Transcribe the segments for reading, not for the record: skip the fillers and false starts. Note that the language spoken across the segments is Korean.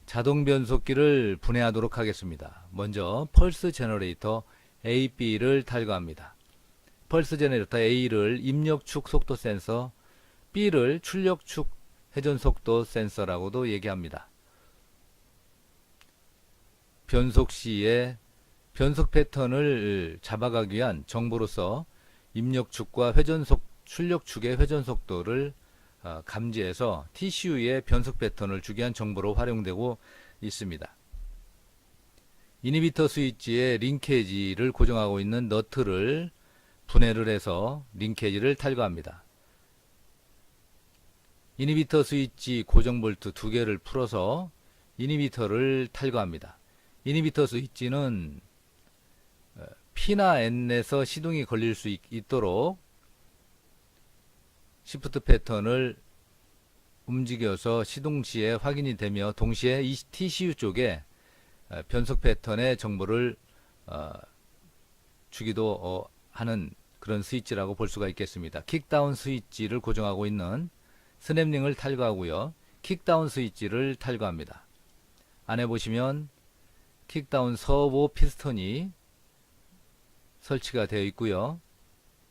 자동 변속기를 분해하도록 하겠습니다. 먼저 펄스 제너레이터 A-B를 탈거합니다. 펄스 제너레이터 A를 입력축 속도 센서, B를 출력축 회전 속도 센서라고도 얘기합니다. 변속 시에 변속 패턴을 잡아가기 위한 정보로서 입력축과 출력축의 회전 속도를 감지해서 TCU의 변속 패턴을 주기 위한 정보로 활용되고 있습니다. 이니비터 스위치의 링케지를 고정하고 있는 너트를 분해를 해서 링케지를 탈거합니다. 이니비터 스위치 고정 볼트 2개를 풀어서 이니비터를 탈거합니다. 이니비터 스위치는 P나 N에서 시동이 걸릴 수 있도록 시프트 패턴을 움직여서 시동 시에 확인이 되며 동시에 이 TCU 쪽에 변속 패턴의 정보를 주기도 하는 그런 스위치라고 볼 수가 있겠습니다. 킥다운 스위치를 고정하고 있는 스냅링을 탈거하고요. 킥다운 스위치를 탈거합니다. 안에 보시면 킥다운 서보 피스톤이 설치가 되어 있고요.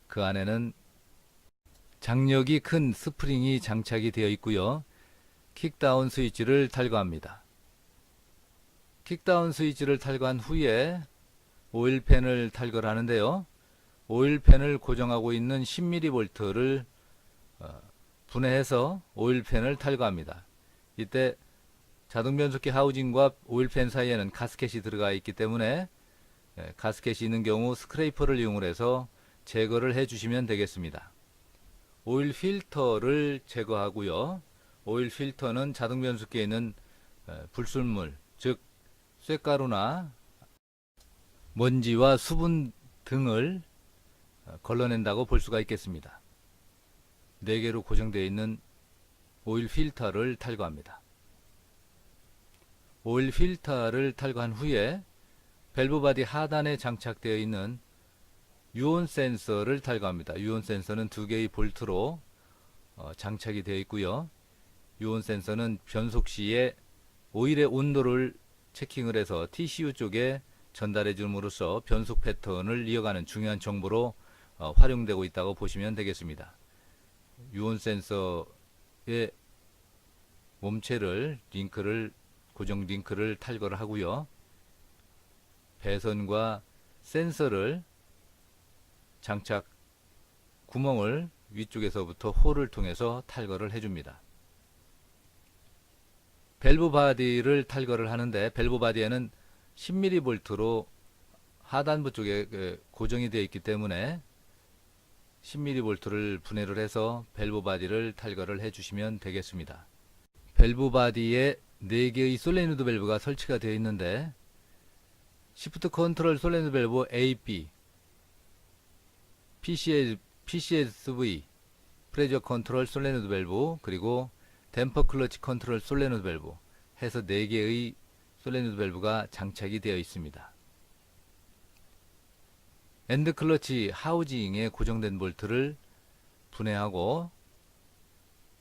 그 안에는 장력이 큰 스프링이 장착이 되어 있고요. 킥다운 스위치를 탈거합니다. 킥다운 스위치를 탈거한 후에 오일팬을 탈거를 하는데요. 오일팬을 고정하고 있는 10mV를 분해해서 오일팬을 탈거합니다. 이때 자동변속기 하우징과 오일팬 사이에는 가스켓이 들어가 있기 때문에 가스켓이 있는 경우 스크레이퍼를 이용해서 제거를 해주시면 되겠습니다. 오일 필터를 제거하고요. 오일 필터는 자동변속기에 있는 불순물, 즉 쇳가루나 먼지와 수분 등을 걸러낸다고 볼 수가 있겠습니다. 4개로 고정되어 있는 오일 필터를 탈거합니다. 오일 필터를 탈거한 후에 밸브 바디 하단에 장착되어 있는 유온 센서를 탈거합니다. 유온 센서는 2개의 볼트로 장착이 되어 있고요. 유온 센서는 변속 시에 오일의 온도를 체킹을 해서 TCU 쪽에 전달해 줌으로써 변속 패턴을 이어가는 중요한 정보로 활용되고 있다고 보시면 되겠습니다. 유온 센서의 몸체를 고정 링크를 탈거를 하고요. 배선과 센서를 장착 구멍을 위쪽에서부터 홀을 통해서 탈거를 해줍니다. 밸브 바디를 탈거를 하는데 밸브 바디에는 10mV로 하단부 쪽에 고정이 되어 있기 때문에 10mV를 분해를 해서 밸브 바디를 탈거를 해주시면 되겠습니다. 밸브 바디에 4개의 솔레노이드 밸브가 설치가 되어 있는데 시프트 컨트롤 솔레노이드 밸브 A, B, PCSV, 프레저 컨트롤 솔레노이드 밸브, 그리고 댐퍼 클러치 컨트롤 솔레노이드 밸브 해서 4개의 솔레노이드 밸브가 장착이 되어 있습니다. 엔드 클러치 하우징에 고정된 볼트를 분해하고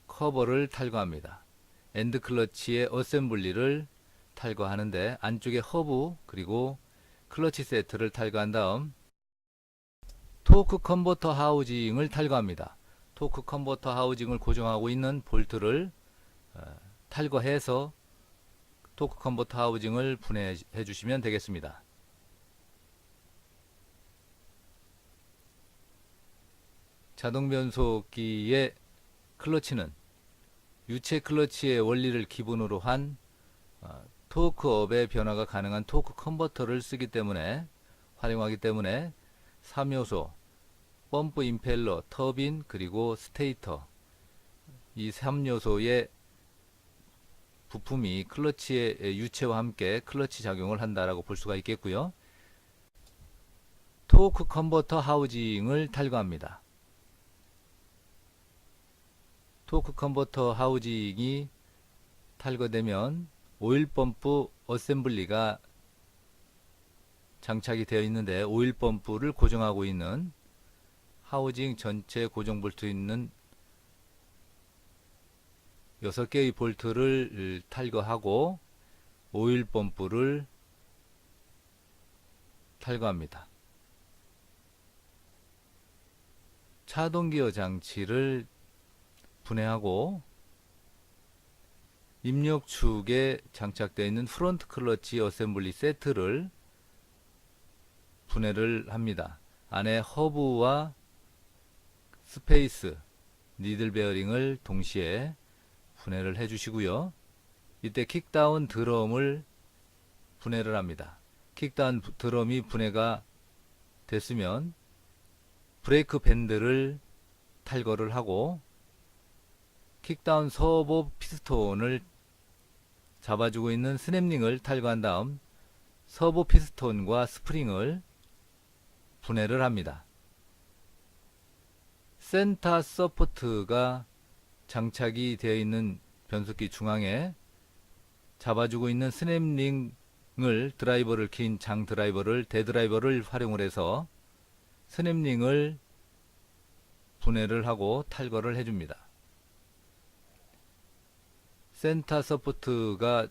커버를 탈거합니다. 엔드 클러치의 어셈블리를 탈거하는데 안쪽에 허브 그리고 클러치 세트를 탈거한 다음 토크 컨버터 하우징을 탈거합니다. 토크 컨버터 하우징을 고정하고 있는 볼트를 탈거해서 토크 컨버터 하우징을 분해해 주시면 되겠습니다. 자동 변속기의 클러치는 유체 클러치의 원리를 기본으로 한 토크업의 변화가 가능한 토크 컨버터를 쓰기 때문에 활용하기 때문에 3요소 펌프 임펠러, 터빈, 그리고 스테이터 이 3요소의 부품이 클러치의 유체와 함께 클러치 작용을 한다라고 볼 수가 있겠고요. 토크 컨버터 하우징을 탈거합니다. 토크 컨버터 하우징이 탈거되면 오일 펌프 어셈블리가 장착이 되어 있는데 오일 펌프를 고정하고 있는 하우징 전체 고정 볼트 있는 6개의 볼트를 탈거하고 오일 펌프를 탈거합니다. 차동기어 장치를 분해하고 입력축에 장착되어 있는 프론트 클러치 어셈블리 세트를 분해를 합니다. 안에 허브와 스페이스, 니들 베어링을 동시에 분해를 해 주시고요. 이때 킥다운 드럼을 분해를 합니다. 킥다운 드럼이 분해가 됐으면 브레이크 밴드를 탈거를 하고 킥다운 서보 피스톤을 잡아주고 있는 스냅링을 탈거한 다음 서보 피스톤과 스프링을 분해를 합니다. 센터 서포트가 장착이 되어 있는 변속기 중앙에 잡아주고 있는 스냅링을 드라이버를 긴 장 드라이버를 대드라이버를 활용을 해서 스냅링을 분해를 하고 탈거를 해줍니다. 센터 서포트가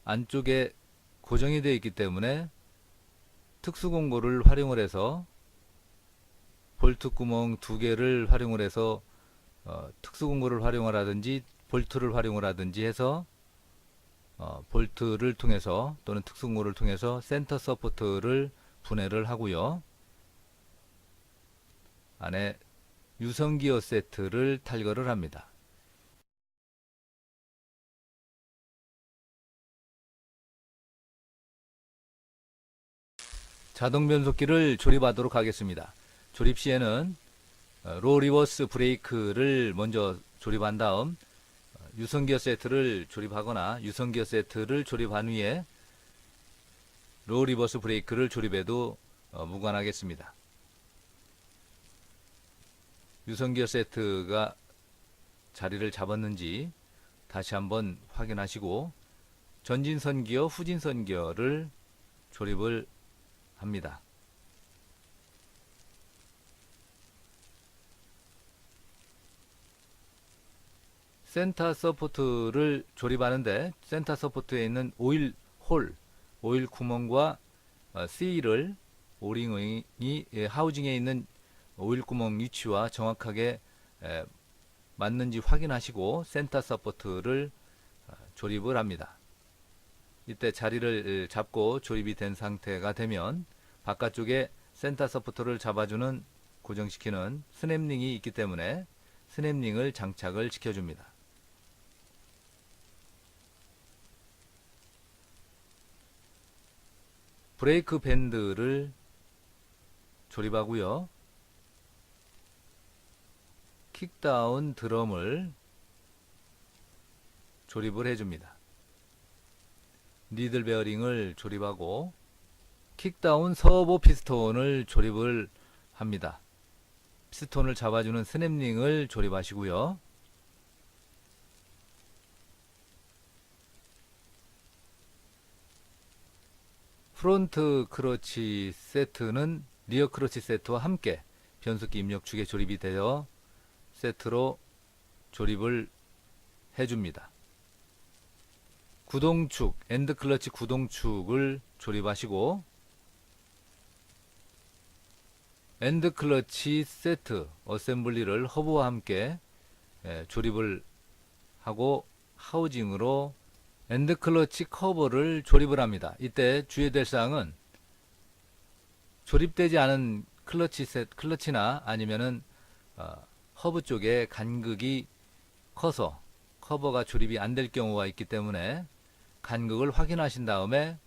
안쪽에 고정이 되어 있기 때문에 특수공구를 활용을 해서 볼트 구멍 두 개를 활용을 해서 특수공구를 활용을 하든지 볼트를 활용을 하든지 해서 볼트를 통해서 또는 특수공구를 통해서 센터 서포트를 분해를 하고요. 안에 유선기어 세트를 탈거를 합니다. 자동 변속기를 조립하도록 하겠습니다. 조립 시에는 로 리버스 브레이크를 먼저 조립한 다음 유선기어 세트를 조립하거나 유선기어 세트를 조립한 후에 로 리버스 브레이크를 조립해도 무관하겠습니다. 유선기어 세트가 자리를 잡았는지 다시 한번 확인하시고 전진선기어, 후진선기어를 조립을 합니다. 센터 서포트를 조립하는데 센터 서포트에 있는 오일 홀, 오일 구멍과 C를 오링이 하우징에 있는 오일 구멍 위치와 정확하게 맞는지 확인하시고 센터 서포트를 조립을 합니다. 이때 자리를 잡고 조립이 된 상태가 되면 바깥쪽에 센터 서포터를 잡아주는 고정시키는 스냅링이 있기 때문에 스냅링을 장착을 시켜줍니다. 브레이크 밴드를 조립하고요. 킥다운 드럼을 조립을 해줍니다. 니들 베어링을 조립하고 킥다운 서보 피스톤을 조립을 합니다. 피스톤을 잡아주는 스냅링을 조립하시고요. 프론트 크러치 세트는 리어 크러치 세트와 함께 변속기 입력축에 조립이 되어 세트로 조립을 해줍니다. 구동축, 엔드 클러치 구동축을 조립하시고 엔드 클러치 세트 어셈블리를 허브와 함께 조립을 하고 하우징으로 엔드 클러치 커버를 조립을 합니다. 이때 주의될 사항은 조립되지 않은 클러치나 아니면은 허브 쪽에 간극이 커서 커버가 조립이 안 될 경우가 있기 때문에 간극을 확인하신 다음에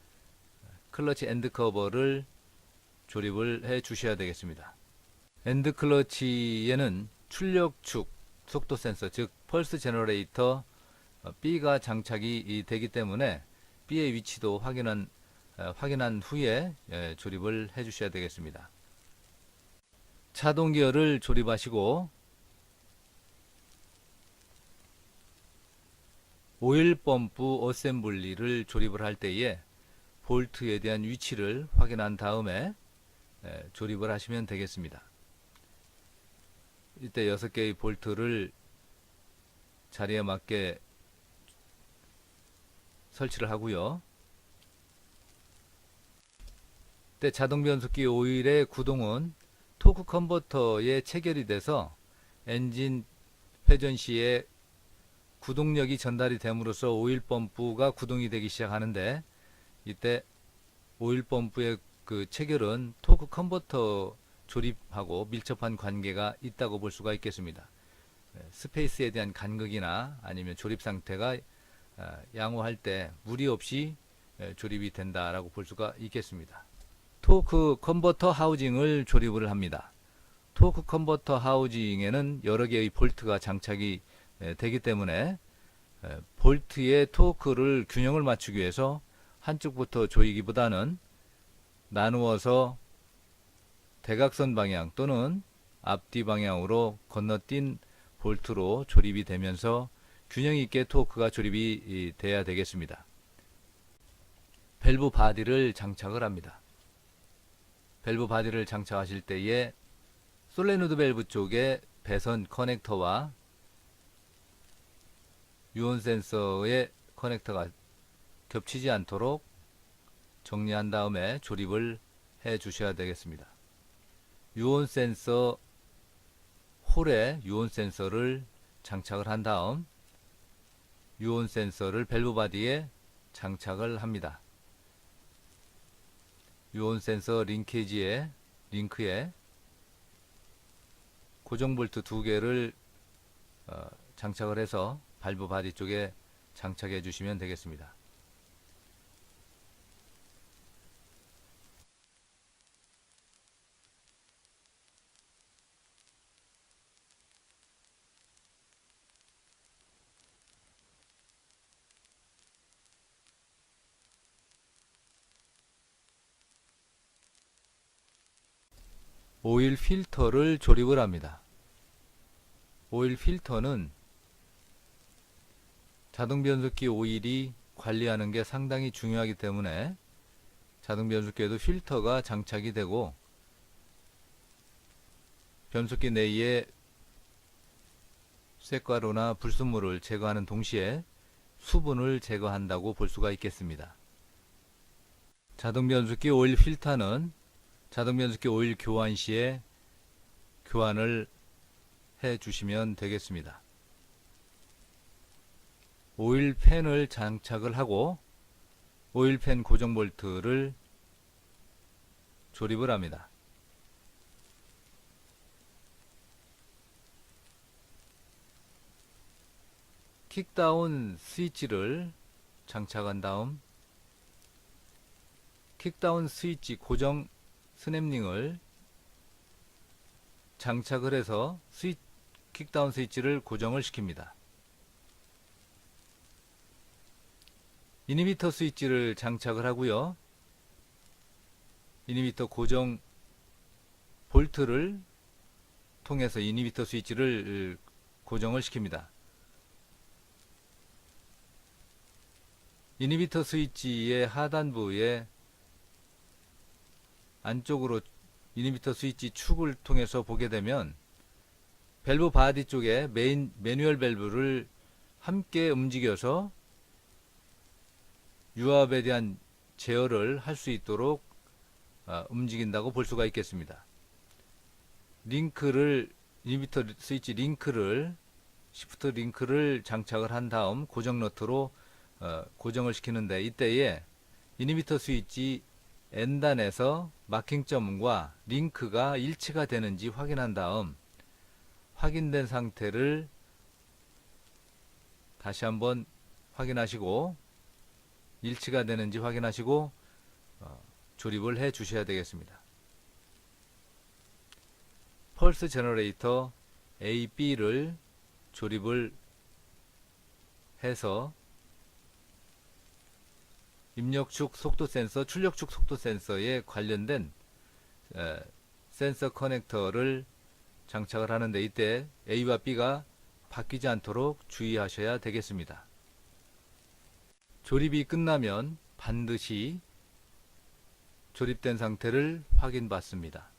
클러치 엔드 커버를 조립을 해 주셔야 되겠습니다. 엔드 클러치에는 출력축 속도 센서 즉 펄스 제너레이터 B가 장착이 되기 때문에 B의 위치도 확인한 후에 조립을 해 주셔야 되겠습니다. 차동 기어를 조립하시고 오일 펌프 어셈블리를 조립을 할 때에 볼트에 대한 위치를 확인한 다음에 조립을 하시면 되겠습니다. 이때 6개의 볼트를 자리에 맞게 설치를 하고요. 때 자동 변속기 오일의 구동은 토크 컨버터에 체결이 돼서 엔진 회전 시에 구동력이 전달이 됨으로써 오일 펌프가 구동이 되기 시작하는데, 이때 오일 펌프의 그 체결은 토크 컨버터 조립하고 밀접한 관계가 있다고 볼 수가 있겠습니다. 스페이스에 대한 간극이나 아니면 조립 상태가 양호할 때 무리 없이 조립이 된다라고 볼 수가 있겠습니다. 토크 컨버터 하우징을 조립을 합니다. 토크 컨버터 하우징에는 여러 개의 볼트가 장착이 되기 때문에 볼트의 토크를 균형을 맞추기 위해서 한쪽부터 조이기보다는 나누어서 대각선 방향 또는 앞뒤 방향으로 건너뛴 볼트로 조립이 되면서 균형 있게 토크가 조립이 돼야 되겠습니다. 밸브 바디를 장착을 합니다. 밸브 바디를 장착하실 때에 솔레노드 밸브 쪽에 배선 커넥터와 유온 센서의 커넥터가 겹치지 않도록 정리한 다음에 조립을 해 주셔야 되겠습니다. 유온 센서 홀에 유온 센서를 장착을 한 다음 유온 센서를 밸브 바디에 장착을 합니다. 유온 센서 링크에 고정 볼트 2개를 장착을 해서 밸브 바디 쪽에 장착해 주시면 되겠습니다. 오일 필터를 조립을 합니다. 오일 필터는 자동 변속기 오일이 관리하는 게 상당히 중요하기 때문에 자동 변속기에도 필터가 장착이 되고, 변속기 내에 쇳가루나 불순물을 제거하는 동시에 수분을 제거한다고 볼 수가 있겠습니다. 자동 변속기 오일 필터는 자동 변속기 오일 교환 시에 교환을 해 주시면 되겠습니다. 오일팬을 장착을 하고 오일팬 고정 볼트를 조립을 합니다. 킥다운 스위치를 장착한 다음 킥다운 스위치 고정 스냅링을 장착을 해서 킥다운 스위치를 고정을 시킵니다. 이니비터 스위치를 장착을 하고요. 이니비터 고정 볼트를 통해서 이니비터 스위치를 고정을 시킵니다. 이니비터 스위치의 하단부에 안쪽으로 이니비터 스위치 축을 통해서 보게 되면 밸브 바디 쪽에 매뉴얼 밸브를 함께 움직여서 유압에 대한 제어를 할 수 있도록 움직인다고 볼 수가 있겠습니다. 이니비터 스위치 시프트 링크를 장착을 한 다음 고정 너트로 고정을 시키는데, 이때에 이니비터 스위치 N단에서 마킹점과 링크가 일치가 되는지 확인한 다음 확인된 상태를 다시 한번 확인하시고 일치가 되는지 확인하시고 조립을 해 주셔야 되겠습니다. 펄스 제너레이터 A, B를 조립을 해서 입력축 속도 센서, 출력축 속도 센서에 관련된 센서 커넥터를 장착을 하는데, 이때 A와 B가 바뀌지 않도록 주의하셔야 되겠습니다. 조립이 끝나면 반드시 조립된 상태를 확인받습니다.